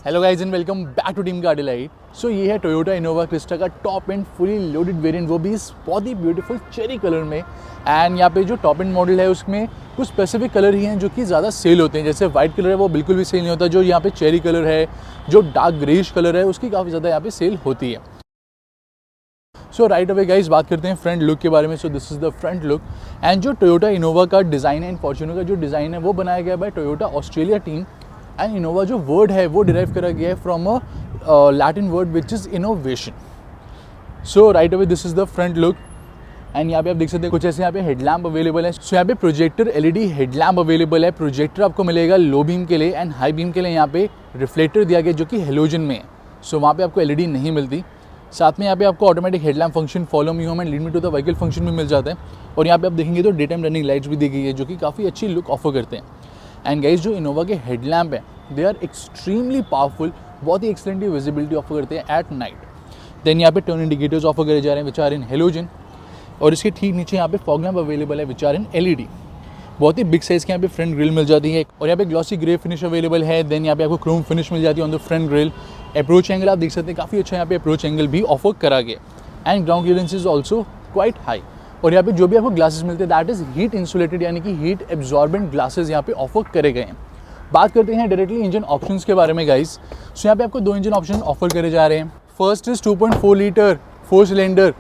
Hello guys and welcome back to team गाड़ी light. So ये है टोयोटा इनोवा क्रिस्टा का top and fully loaded variant, वो भी इस बहुत ही ब्यूटीफुल चेरी कलर में। एंड यहाँ पे जो टॉप एंड मॉडल है उसमें कुछ स्पेसिफिक कलर ही हैं जो कि ज़्यादा सेल होते हैं। जैसे वाइट कलर है वो बिल्कुल भी सेल नहीं होता। जो यहाँ पे चेरी कलर है, जो डार्क ग्रेइश कलर है, उसकी काफ़ी ज़्यादा यहाँ पे सेल होती है। सो राइट अवे गाइज बात करते हैं फ्रंट लुक के बारे में। So this is the front look. And जो टोयोटा इनोवा का डिज़ाइन है एंड फॉर्च्यूनर का जो डिज़ाइन है वो बनाया गया by Toyota Australia team. And Innova जो वर्ड है वो डिराइव करा गया है from a Latin word which is innovation. So right away this is the front look. And यहाँ पे आप देख सकते हैं कुछ ऐसे यहाँ पे हेडलैम्प अवेलेबल है। सो यहाँ पे प्रोजेक्टर एलईडी हेडलैम्प अवेलेबल है। प्रोजेक्टर आपको मिलेगा लो बीम के लिए एंड हाई बीम के लिए यहाँ पे रिफ्लेक्टर दिया गया जो कि हेलोजन में है। सो वहाँ पे आपको एलईडी नहीं मिलती। साथ में यहाँ पे आपको automatic headlamp function, follow me home and lead me to the vehicle function भी मिल जाता है। और यहाँ पे आप देखेंगे तो डे टाइम रनिंग लाइट्स भी दी गई है जो कि काफ़ी अच्छी लुक ऑफर करते हैं। एंड गाइस जो इनोवा के हेडलैम्प है दे आर एक्सट्रीमली पावरफुल, बहुत ही एक्सलेंटली विजिबिलिटी ऑफर करते हैं एट नाइट। देन यहाँ पे टर्न इंडिकेटर्स ऑफर करे जा रहे हैं विच आर इन हेलोजन। और इसके ठीक नीचे यहाँ पे फॉग लैम्प अवेलेबल है विच आर इन एलईडी। बहुत ही बिग साइज़ के यहाँ पे फ्रंट ग्रिल मिल जाती है। और यहाँ पे ग्लॉसी ग्रे फिनिश अवेलेबल है। देन यहाँ पे आपको क्रोम फिनिश मिल जाती है on the front grille. Approach angle आप देख सकते हैं काफ़ी अच्छा यहाँ पे अप्रोच एंगल भी ऑफर करा गया। And ground clearance is also quite high. और यहाँ पे जो भी आपको ग्लासेस मिलते हैं दैट इज़ हीट इंसुलेटेड, यानी कि हीट एब्जॉर्बेंट ग्लासेस यहाँ पे ऑफर करे गए हैं। बात करते हैं डायरेक्टली इंजन ऑप्शंस के बारे में गाइस। सो यहाँ पे आपको दो इंजन ऑप्शन ऑफर करे जा रहे हैं। First is 2.4 litre 4 cylinder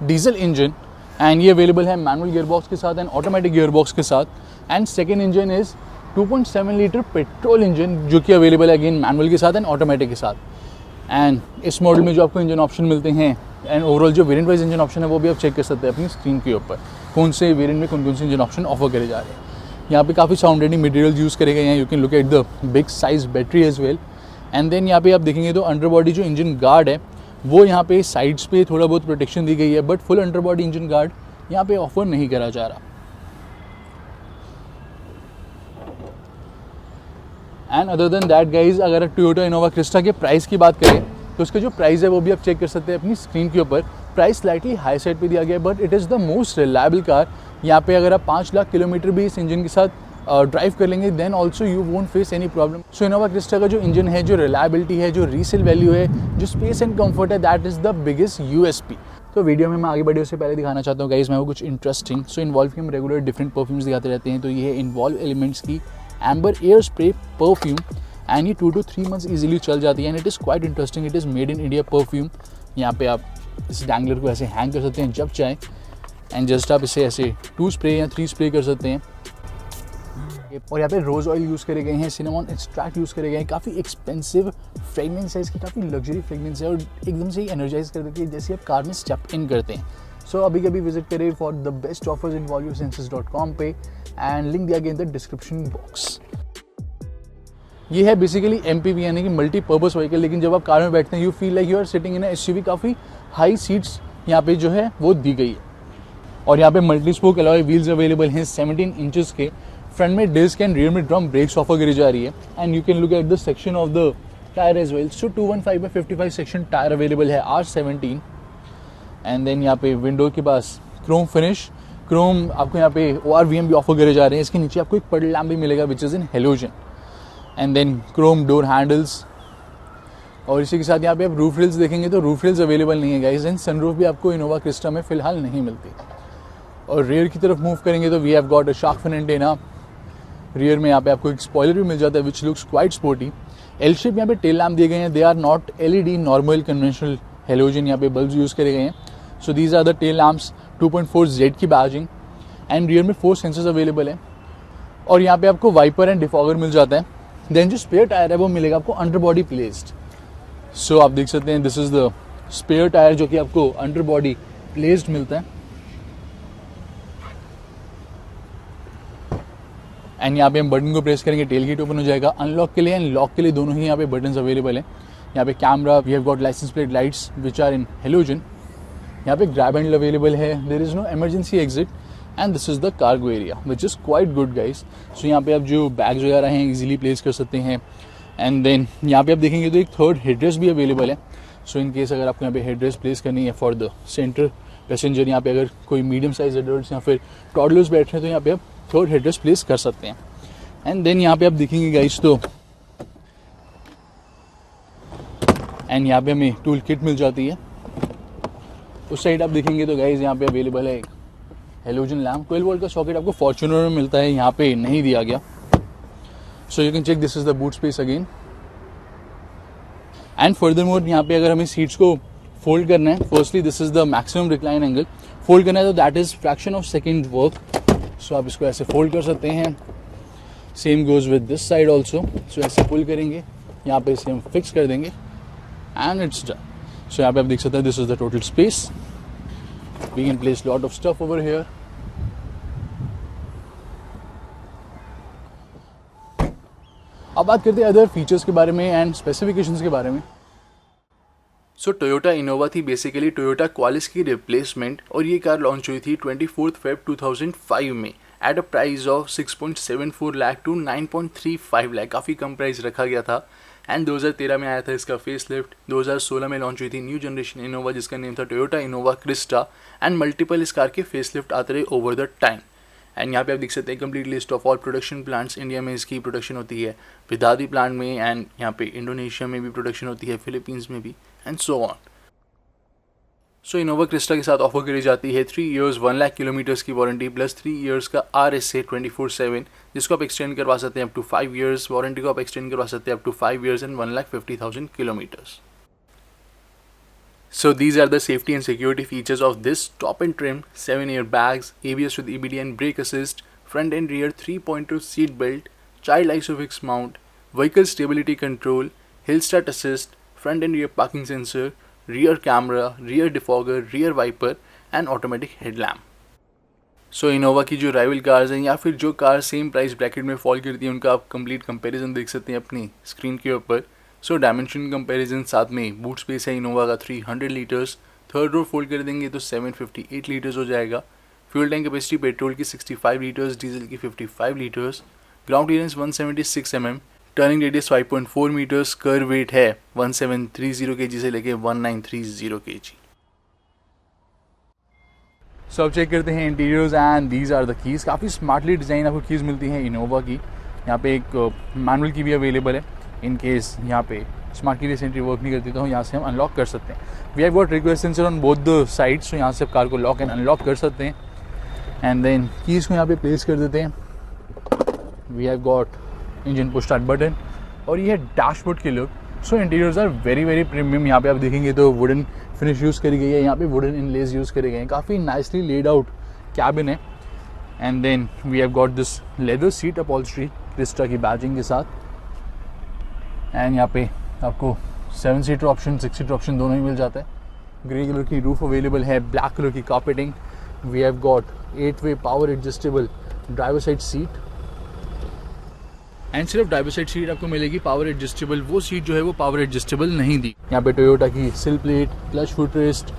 diesel engine and ये अवेलेबल है मैनुअल गियरबॉक्स के साथ एंड ऑटोमेटिक गियरबॉक्स के साथ। And second engine is 2.7 litre petrol engine जो कि अवेलेबल है अगेन मैनुअल के साथ एंड ऑटोमेटिक के साथ। एंड इस मॉडल में जो आपको इंजन ऑप्शन मिलते हैं एंड ओवरऑल जो वेरिएंट वाइज इंजन ऑप्शन है वो भी आप चेक कर सकते हैं अपनी स्क्रीन के ऊपर, कौन से वेरिएंट में कौन कौन से इंजन ऑप्शन ऑफर करे जा रहे हैं। यहाँ पे काफ़ी साउंड रेटिंग मटेरियल यूज़ करे गए हैं। You can look at the big size battery as well. And then यहाँ पे आप देखेंगे तो अंडर बॉडी जो इंजन गार्ड है वो यहाँ पे साइड्स पे थोड़ा बहुत प्रोटेक्शन दी गई है, but full under body engine guard यहाँ पे ऑफर नहीं करा जा रहा। And other than that guys अगर टोयोटा इनोवा क्रिस्टा के प्राइस की बात करें तो उसका जो प्राइस है वो भी आप चेक कर सकते हैं अपनी स्क्रीन के ऊपर। प्राइस स्लाइटली हाई साइड पे दिया गया है but it is the most reliable car. यहाँ पे अगर आप 5 लाख किलोमीटर भी इस इंजन के साथ ड्राइव कर लेंगे then also you won't face any problem. So Innova Crysta का जो इंजन है, जो रिलायबिलिटी है, जो रीसेल वैल्यू है, जो स्पेस एंड कंफर्ट है, that is the biggest USP. तो वीडियो में मैं आगे बढ़े उससे पहले दिखाना चाहता हूँ गाइज मैं वो कुछ इंटरेस्टिंग। सो इन्वॉल्व की हम रेगुलर डिफरेंट परफ्यूम्स दिखाते रहते हैं। तो ये है इन्वॉल्व एलिमेंट्स की amber air spray perfume and ये 2 to 3 मंथ्स ईजिली चल जाती है and it is quite interesting. It is made in India perfume. यहाँ पे आप इस डैंगलर को ऐसे हैंग कर सकते हैं जब चाहे एंड जस्ट आप इसे ऐसे 2 स्प्रे या 3 स्प्रे कर सकते हैं। और यहाँ पे रोज़ ऑयल यूज़ करे गए हैं, सिनेमॉन एक्सट्रैक्ट यूज़ करे गए हैं। काफ़ी एक्सपेंसिव फ्रेगनेंस है इसकी, काफ़ी लग्जरी फ्रेगनेंस है और एकदम से ही एनर्जाइज कर देती है जैसे आप कार में स्टेप इन करते हैं। सो अभी कभी विजिट करें for the best offers involveyoursenses.com पे एंड लिंक दिया गया इन द डिस्क्रिप्शन बॉक्स। ये है बेसिकली MPV यानी कि मल्टीपर्पज़ व्हीकल, लेकिन जब आप कार में बैठते हैं you feel like you are sitting in SUV। काफ़ी हाई सीट्स यहाँ पे जो है वो दी गई है। और यहाँ पे multi spoke alloy wheels available हैं 17 इंचेस के। फ्रंट में डिस्क एंड रियर में ड्रम ब्रेक्स ऑफर करी जा रही है and you can look at the section of the tyre as well. So 215/55 section tyre available है R17। एंड देन यहाँ पे विंडो के पास क्रोम फिनिश, क्रोम आपको यहाँ पे ORVM भी ऑफर करे जा रहे हैं। इसके नीचे आपको एक पडल लैम्प भी मिलेगा which is in halogen. And then chrome door handles. और इसी के साथ यहाँ पे आप रूफ रेल्स देखेंगे तो रूफ रेल्स अवेलेबल नहीं है गाइस एंड सनरूफ भी आपको इनोवा क्रिस्टा में फिलहाल नहीं मिलती। और रियर की तरफ मूव करेंगे तो we have got a shark fin antenna. Rear में यहाँ पे आपको एक स्पॉइलर भी मिल जाता है which looks quite sporty. L shape यहाँ पे टेल लैम्प दिए गए हैं। They are not LED, normal conventional halogen यहाँ पे बल्ब यूज़ करे गए हैं। So these are the tail lamps. 2.4Z की बैजिंग एंड रियर में 4 सेंसर्स अवेलेबल है। और यहाँ पे आपको वाइपर एंड डिफॉगर मिल जाता है। देन जो स्पेयर टायर है वो मिलेगा आपको अंडर बॉडी प्लेस्ड। सो आप देख सकते हैं this is the spare tyre जो कि आपको अंडर बॉडी प्लेस्ड मिलता है। एंड यहाँ पे हम बटन को प्रेस करेंगे, टेल गेट ओपन हो जाएगा। अनलॉक के लिए एंड लॉक के लिए दोनों ही यहाँ पे बटन्स अवेलेबल हैं। यहाँ पे camera, we have got licence plate lights which are in halogen. यहाँ पे ग्रैब हैंडल अवेलेबल है, there is no emergency exit and this is the cargo area which is quite good guys. So यहाँ पे आप जो bags वगैरह हैं easily place कर सकते हैं। एंड देन यहाँ पे आप देखेंगे तो एक थर्ड हेडरेस्ट भी अवेलेबल है। सो इन केस अगर आपको यहाँ पे हेडरेस्ट प्लेस करनी है फॉर द सेंटर पैसेंजर, यहाँ पे अगर कोई मीडियम साइज एडल्ट्स या फिर टॉडलर्स बैठ रहे हैं तो यहाँ पे आप थर्ड हेडरेस्ट प्लेस कर सकते हैं। एंड देन यहाँ पे आप देखेंगे गाइस तो एंड यहाँ पे हमें टूल किट मिल जाती है। उस साइड आप देखेंगे तो गाइस यहाँ पे अवेलेबल है एक हेलोजन लैम्प। 12 वोल्ट का सॉकेट आपको फॉर्च्यूनर में मिलता है, यहाँ पे नहीं दिया गया। So you can check this is the boot space again. And furthermore यहाँ पे अगर हमें सीट्स को फोल्ड करना है, firstly this is the maximum recline angle. Fold करना है तो that is fraction of second work. So आप इसको ऐसे फोल्ड कर सकते हैं। Same goes with this side also. So ऐसे पुल करेंगे, यहाँ पे इसे हम फिक्स कर देंगे एंड इट्स डन। सो यहाँ पे आप देख सकते हैं this is the total space. We can place lot of stuff over here. अब बात करते हैं अदर फीचर्स के बारे में एंड स्पेसिफिकेशंस के बारे में। सो टोयोटा इनोवा थी बेसिकली टोयोटा क्वालिस की रिप्लेसमेंट, और ये कार लॉन्च हुई थी 24 फेब 2005 में at a price of 6.74 lakh to 9.35 lakh. काफ़ी कम प्राइस रखा गया था। एंड 2013 में आया था इसका फेस लिफ्ट। 2016 में लॉन्च हुई थी न्यू जनरेशन इनोवा जिसका नेम था Toyota Innova Crysta. And multiple इस कार के फेस लिफ्ट आते रहे ओवर द टाइम। एंड यहाँ पे आप देख सकते हैं complete list of all production plants. India में इसकी प्रोडक्शन होती है विदादी प्लांट में, एंड यहाँ पे इंडोनेशिया में भी प्रोडक्शन होती है, फिलीपींस में भी, and so on. So Innova Crysta के साथ ऑफर करी जाती है 3 years 1 लाख किलोमीटर्स की वारंटी प्लस 3 years का RSA 24/7 जिसको आप एक्सटेंड करवा सकते हैं अप टू 5 years। वारंटी को आप एक्सटेंड करवा सकते हैं up to 5 years and 1,50,000 kilometers। So these are the safety and security features of this top-end trim: 7 airbags, ABS with EBD and brake assist, front and rear 3.2 seat belt, child ISOFIX mount, vehicle stability control, hill start assist, front and rear parking sensor, rear camera, rear defogger, rear wiper and automatic headlamp. So Innova की जो rival cars हैं या फिर जो car same price bracket में fall करती हैं उनका आप कंप्लीट कंपैरिजन देख सकते हैं अपनी स्क्रीन के ऊपर। सो डायमेंशन कंपैरिजन साथ में बूट स्पेस है इनोवा का 300 लीटर्स। थर्ड रो फोल्ड कर देंगे तो 758 लीटर्स हो जाएगा। फ्यूल टैंक कैपेसिटी पेट्रोल की 65 लीटर्स, डीजल की 55 litres. Ground clearance 176 mm, turning radius 5.4 metres. Kerb weight है 1730 kg से लेके 1930 kg। सो अब चेक करते हैं interiors and these are the keys. काफ़ी स्मार्टली डिज़ाइन आपको कीज़ मिलती हैं इनोवा की। यहाँ पे एक मैनुअल की भी अवेलेबल है इन केस यहाँ पे स्मार्ट की रिसेंटली वर्क नहीं करती तो यहाँ से हम अनलॉक कर सकते हैं। We have got request sensor on both the sides, तो यहाँ से आप कार को लॉक एंड अनलॉक कर सकते हैं। एंड देन कीज़ को यहाँ पे प्लेस कर देते हैं। We have got engine push start button और ये है डैशबोर्ड के look. So interiors are very very premium. यहाँ पे आप देखेंगे तो वुडन फिनिश यूज़ करी गई है, यहाँ पे वुडन इनलेज यूज़ करे गए हैं। काफ़ी नाइसली लेड आउट कैबिन है। And then we have got this leather seat upholstery Crysta की बैजिंग के साथ। एंड यहाँ पे आपको 7 सीटर ऑप्शन 6 सीटर ऑप्शन दोनों ही मिल जाता है। ग्रे कलर की रूफ अवेलेबल है, ब्लैक कलर की carpeting. We have got 8-way power adjustable driver side seat. And सिर्फ ड्राइवर साइड सीट आपको मिलेगी पावर एडजस्टेबल, वो सीट जो है वो पावर एडजस्टेबल नहीं दी। यहाँ पे टोयोटा की सिल प्लेट, क्लच फुटरेस्ट,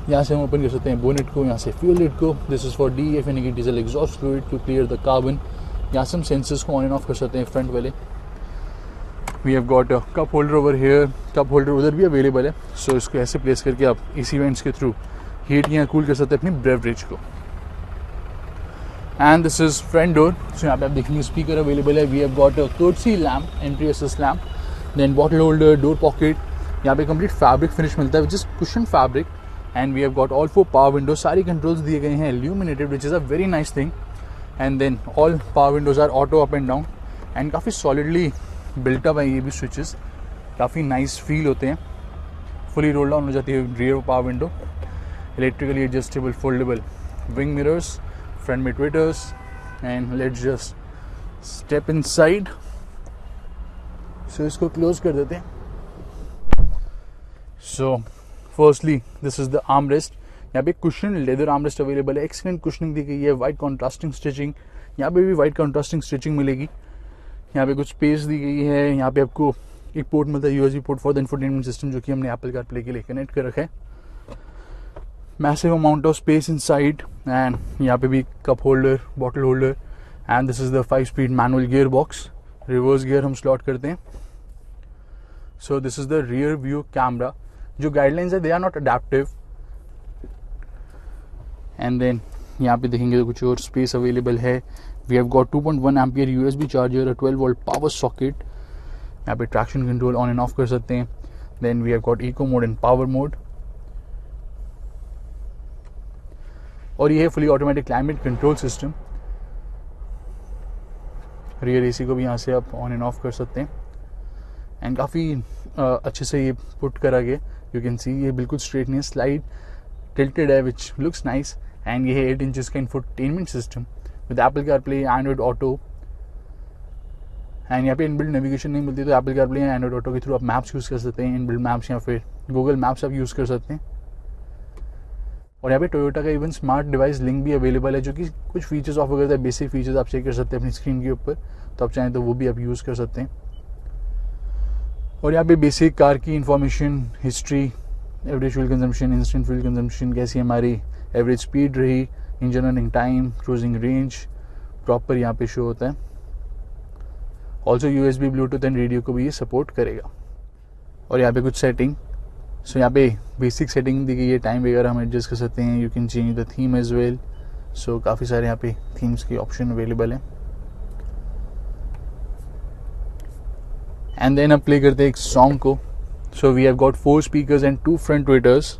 यहाँ से हम ओपन कर सकते हैं बोनेट को, यहाँ से फ्यूल लिड को। दिस इज़ फॉर DEF यानी कि diesel exhaust fluid to clear the carbon. यहाँ से हम सेंसर्स को ऑन एंड ऑफ कर सकते हैं फ्रंट वाले। We have got a cup holder over here, cup holder उधर भी अवेलेबल है। सो इसको ऐसे प्लेस करके आप AC वेंट्स के थ्रू हीट या कूल कर सकते हैं अपनी बेवरेज को। And this is front door. So यहाँ पे आप देखेंगे स्पीकर अवेलेबल है। We have got a courtesy lamp, entry assist lamp, then bottle holder, door pocket. यहाँ पे कंप्लीट फैब्रिक फिनिश मिलता है which is cushion fabric. And we have got all 4 power windows. सारी कंट्रोल्स दिए गए हैं illuminated which is a very nice thing. And then all power windows are auto up and down and काफ़ी solidly built up है ये भी switches, काफ़ी nice feel होते हैं। फुली रोल डाउन हो जाती है rear power window. Electrically adjustable foldable wing mirrors, front में tweeters. And let's just step inside. So इसको क्लोज कर देते हैं। So firstly this is the armrest. यहाँ पे cushion leather armrest available है। एक्सीलेंट कुशनिंग दी गई है, वाइट कॉन्ट्रास्टिंग स्टिचिंग। यहाँ पे भी वाइट कंट्रास्टिंग स्टिचिंग मिलेगी। यहाँ पे कुछ स्पेस दी गई है। यहाँ पे आपको एक पोर्ट मिलता है, USB port for the infotainment system, जो कि हमने एप्पल कारप्ले के लिए कनेक्ट कर रखा है। Massive amount of space inside, and यहाँ पे भी cup holder, bottle holder, and this is the five speed manual gear box. Reverse gear हम स्लॉट करते हैं। So this is the rear view camera. जो गाइडलाइंस है they are not adaptive. And then यहाँ पे देखेंगे तो कुछ और स्पेस अवेलेबल है। We have got 2.1 ampere USB charger, 12 volt power socket. यहाँ पे traction control on and off कर सकते हैं। Then we have got eco mode and power mode, और ये है fully automatic climate control system. Rear AC को भी यहाँ से आप ऑन एंड ऑफ कर सकते हैं, एंड काफ़ी अच्छे से ये पुट करा गया। यू कैन सी ये बिल्कुल स्ट्रेट नहीं है, स्लाइड टिल्टेड है, विच लुक्स नाइस। एंड ये है 8 इंचेस का infotainment system with Apple CarPlay, Android auto. And यहाँ पे इनबिल्ट नेविगेशन नहीं मिलती, तो एप्पल कारप्ले या एंड्रॉइड ऑटो के थ्रू आप मैप्स यूज़ कर सकते हैं, इनबिल्ट मैप्स या फिर गूगल मैप्स आप यूज़ कर सकते हैं। और यहाँ पे टोयोटा का इवन स्मार्ट डिवाइस लिंक भी अवेलेबल है, जो कि कुछ फीचर्स ऑफर करता है। बेसिक फीचर्स आप चेक कर सकते हैं अपनी स्क्रीन के ऊपर, तो आप चाहें तो वो भी आप यूज़ कर सकते हैं। और यहाँ पे बेसिक कार की information, history, average fuel consumption, instant fuel consumption, कैसी हमारी एवरेज स्पीड रही, engine running time, cruising range proper यहाँ पे शो होता है। Also USB, Bluetooth and radio को भी ये सपोर्ट करेगा। और यहाँ पे कुछ सेटिंग, सो यहाँ पे बेसिक सेटिंग दी गई है। टाइम वगैरह हम एडजस्ट कर सकते हैं। You can change the theme as well. So काफ़ी सारे यहाँ पे थीम्स के ऑप्शन अवेलेबल हैं। एंड देन अब प्ले करते हैं एक सॉन्ग को। So we have got 4 speakers and 2 front tweeters.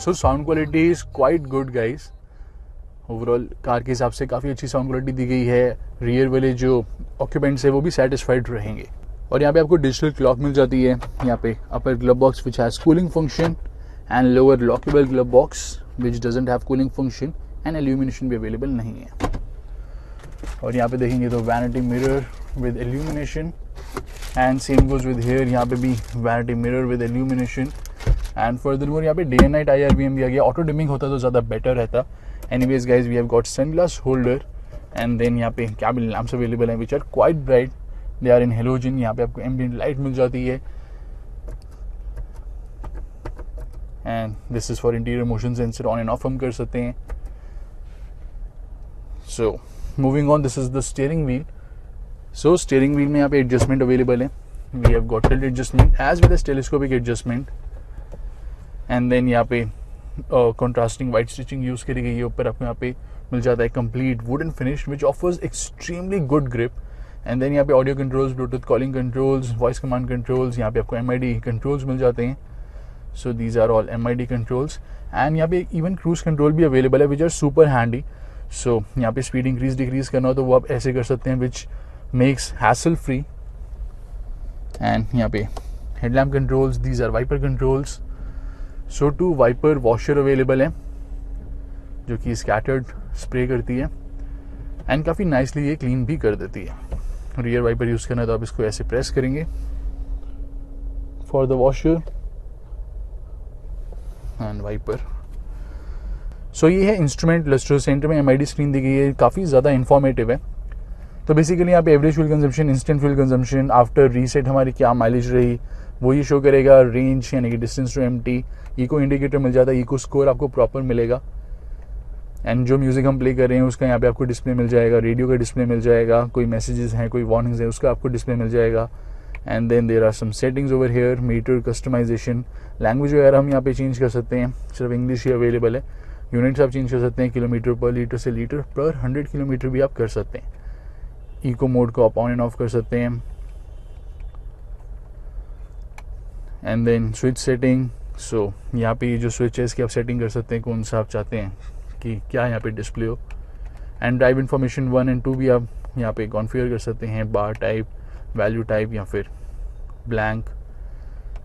So sound quality is quite good guys. Overall car के हिसाब से काफ़ी अच्छी साउंड क्वालिटी दी गई है। रियर वाले जो ऑक्यूपेंट्स है वो भी सेटिस्फाइड रहेंगे। और यहाँ पे आपको डिजिटल क्लॉक मिल जाती है। यहाँ पे upper glove box which has cooling function, and lower lockable glove box which doesn't have cooling function, and illumination भी अवेलेबल नहीं है। और यहाँ पे देखेंगे तो vanity mirror with illumination, and same goes with here. यहाँ पे भी vanity mirror with illumination, and furthermore यहाँ पे डे एंड नाइट IRBM दिया गया। ऑटो डिमिंग होता तो ज़्यादा बेटर रहता। Anyways guys, we have got sunglass holder, and then यहाँ पे कैबिन लैम्प्स अवेलेबल हैं which are quite bright. They are in halogen. यहाँ पे आपको एम्बिएंट लाइट मिल जाती है, and this is for interior motion sensor, on and off हम कर सकते हैं। So moving on, this is the steering wheel. So steering wheel में यहाँ पे एडजस्टमेंट अवेलेबल है। We have got tilt adjustment as with telescopic adjustment, and then यहाँ पे कंट्रास्टिंग वाइट स्टिचिंग यूज करी गई है। ऊपर आपको यहाँ पे मिल जाता है complete wooden finish which offers extremely good grip. And then यहाँ पे audio controls, Bluetooth calling controls, voice command controls, यहाँ पे आपको MID कंट्रोल्स मिल जाते हैं। So these are all MID controls, and यहाँ पे इवन क्रूज कंट्रोल भी अवेलेबल है which are super handy. So यहाँ पे स्पीड इंक्रीज डिक्रीज करना हो तो वो आप ऐसे कर सकते हैं, which makes hassle free. And यहाँ पे headlamp controls, these are wiper controls. So 2 wiper washer available है जो कि स्कैटर्ड स्प्रे करती है, एंड काफ़ी नाइसली ये क्लीन भी कर देती है। रियर वाइपर यूज़ करना है तो आप इसको ऐसे प्रेस करेंगे for the washer and wiper. So ये है इंस्ट्रूमेंट क्लस्टर। सेंटर में MID स्क्रीन दी गई है, काफ़ी ज़्यादा इंफॉर्मेटिव है। तो बेसिकली यहाँ पे average fuel consumption, instant fuel consumption, after reset हमारी क्या माइलेज रही वो ये शो करेगा। रेंज यानी कि distance to empty, eco indicator मिल जाता है, इको स्कोर आपको प्रॉपर मिलेगा। एंड जो म्यूज़िक हम प्ले कर रहे हैं उसका यहाँ पे आपको डिस्प्ले मिल जाएगा, रेडियो का डिस्प्ले मिल जाएगा, कोई मैसेजेस हैं, कोई वार्निंग्स हैं, उसका आपको डिस्प्ले मिल जाएगा। And then there are some settings over here, meter customisation, language वगैरह हम यहाँ पे चेंज कर सकते हैं, सिर्फ इंग्लिश ही अवेलेबल है। यूनिट्स आप चेंज कर सकते हैं, किलोमीटर पर लीटर से लीटर पर 100 किलोमीटर भी आप कर सकते हैं। इको मोड को आप ऑन एंड ऑफ कर सकते हैं। And then switch setting. So यहाँ पे जो स्विच है इसकी आप सेटिंग कर सकते हैं कौन सा आप चाहते हैं कि क्या यहाँ पे डिस्प्ले हो. एंड ड्राइव इन्फॉर्मेशन 1 और 2 भी आप यहाँ पे कॉन्फ़िगर कर सकते हैं, बार टाइप, वैल्यू टाइप या फिर ब्लैंक.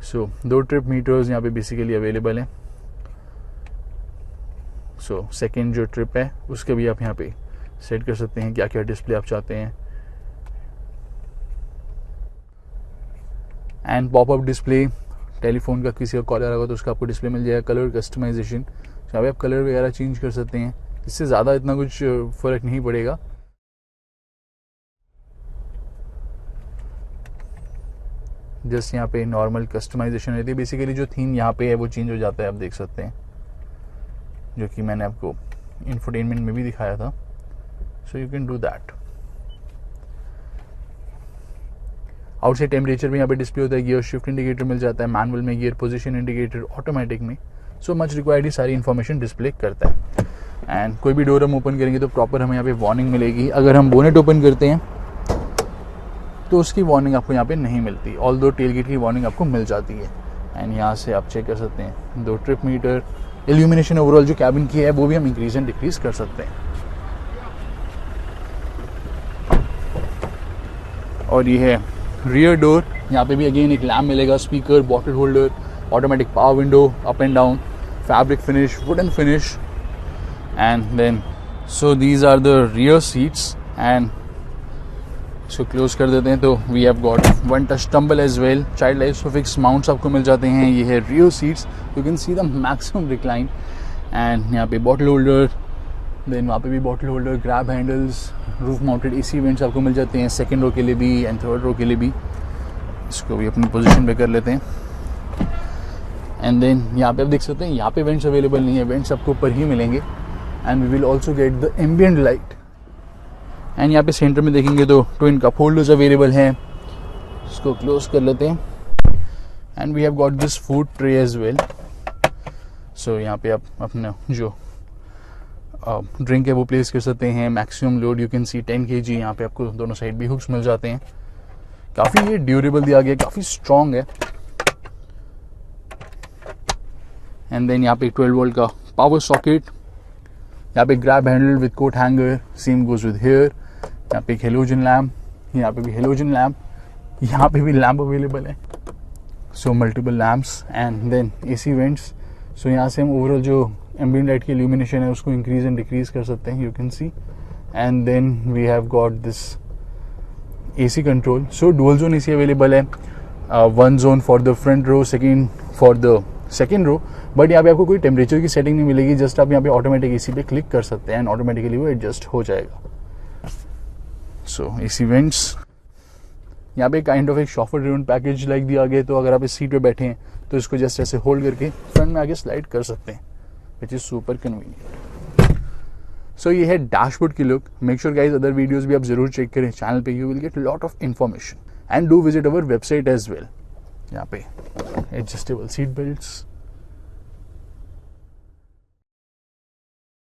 सो 2 ट्रिप मीटर्स यहाँ पे बेसिकली अवेलेबल हैं. सो सेकेंड जो ट्रिप है उसके भी आप यहाँ पे सेट कर सकते हैं क्या क्या डिस्प्ले आप चाहते हैं. एंड पॉपअप डिस्प्ले, टेलीफोन का किसी का कॉल आ रहा होगा तो उसका आपको डिस्प्ले मिल जाएगा. कलर कस्टमाइजेशन, यहाँ पे आप कलर वगैरह चेंज कर सकते हैं. इससे ज़्यादा इतना कुछ फ़र्क नहीं पड़ेगा. जस्ट यहाँ पे नॉर्मल कस्टमाइजेशन रहती है. बेसिकली जो थीम यहाँ पे है वो चेंज हो जाता है, आप देख सकते हैं, जो कि मैंने आपको इंफोटेनमेंट में भी दिखाया था. सो you can do that. Outside temperature भी यहाँ पे डिस्प्ले होता है. गियर शिफ्ट इंडिकेटर मिल जाता है, मैनुअल में गियर पोजीशन इंडिकेटर, ऑटोमेटिक में. सो मच रिक्वायर्ड सारी इन्फॉर्मेशन डिस्प्ले करता है. एंड कोई भी डोर हम ओपन करेंगे तो प्रॉपर हमें यहाँ पे वार्निंग मिलेगी. अगर हम बोनेट ओपन करते हैं तो उसकी वार्निंग आपको यहाँ पे नहीं मिलती, ऑल्दो टेलगेट की वार्निंग आपको मिल जाती है. एंड यहाँ से आप चेक कर सकते हैं 2 ट्रिप मीटर. इल्यूमिनेशन ओवरऑल जो कैबिन की है वो भी हम इंक्रीज एंड डिक्रीज कर सकते हैं. और ये है रियर डोर. यहाँ पे भी अगेन एक लैम्प मिलेगा, speaker, bottle holder, automatic power window, up and down, fabric finish, wooden finish. And then so these are the rear seats. And इसको क्लोज कर देते हैं तो we have got 1 touch tumble as well. Child isofix mounts आपको मिल जाते हैं. ये है रियर सीट्स, you can see the maximum recline. And यहाँ पे बॉटल होल्डर, देन वहाँ पे भी bottle holder, grab handles, roof mounted AC vents आपको मिल जाते हैं, सेकंड रो के लिए भी एंड थर्ड रो के लिए भी. इसको भी अपनी पोजीशन पे कर लेते हैं. एंड देन यहाँ पे आप देख सकते हैं यहाँ पे वेंट्स अवेलेबल नहीं है, वेंट्स आपको ऊपर ही मिलेंगे. And we will also get the ambient light. And यहाँ पे सेंटर में देखेंगे तो ट्विन कप होल्डर्स अवेलेबल हैं. इसको क्लोज कर लेते हैं. And we have got this food tray as well. So यहाँ पे आप अपना जो ड्रिंक है वो प्लेस कर सकते हैं. Maximum load you can C 10 kg. यहाँ पे आपको दोनों साइड भी हुक्स मिल जाते हैं. काफ़ी ये ड्यूरेबल दिया गया, काफ़ी स्ट्रॉन्ग है. एंड देन यहाँ पे 12 वोल्ट का पावर सॉकेट. यहाँ पे grab handle with coat hanger, same goes with here. यहाँ पे एक हेलोजन लैम्प, यहाँ पे भी हेलोजन लैम्प, यहाँ पे भी लैम्प अवेलेबल है. So multiple lamps. And then AC vents. So यहाँ से हम ओवरऑल जो एम्बिएंट लाइट की इल्यूमिनेशन है उसको इंक्रीज एंड डिक्रीज कर सकते हैं, you can see. And then we have got this AC control. So dual zone AC available है. 1 zone for the front row, second for the second row. But यहाँ पे आपको कोई टेम्परेचर की setting नहीं मिलेगी. जस्ट आप यहाँ पे ऑटोमेटिक एसी पे क्लिक कर सकते हैं एंड ऑटोमेटिकली वो एडजस्ट हो जाएगा. सो एसी वेंट्स. यहाँ पे काइंड ऑफ एक शॉफर ड्रिवन पैकेज लाइक दिया गया. तो अगर आप इस सीट पे बैठे हैं तो इसको जस्ट ऐसे होल्ड करके फ्रंट में आगे स्लाइड कर सकते हैं, which is super convenient. So ये है डैशबोर्ड की look. Make sure guys other videos भी आप जरूर चेक करें चैनल पे. You will get lot of information and do visit our website as well. यहाँ पे एडजस्टेबल सीट बेल्ट्स,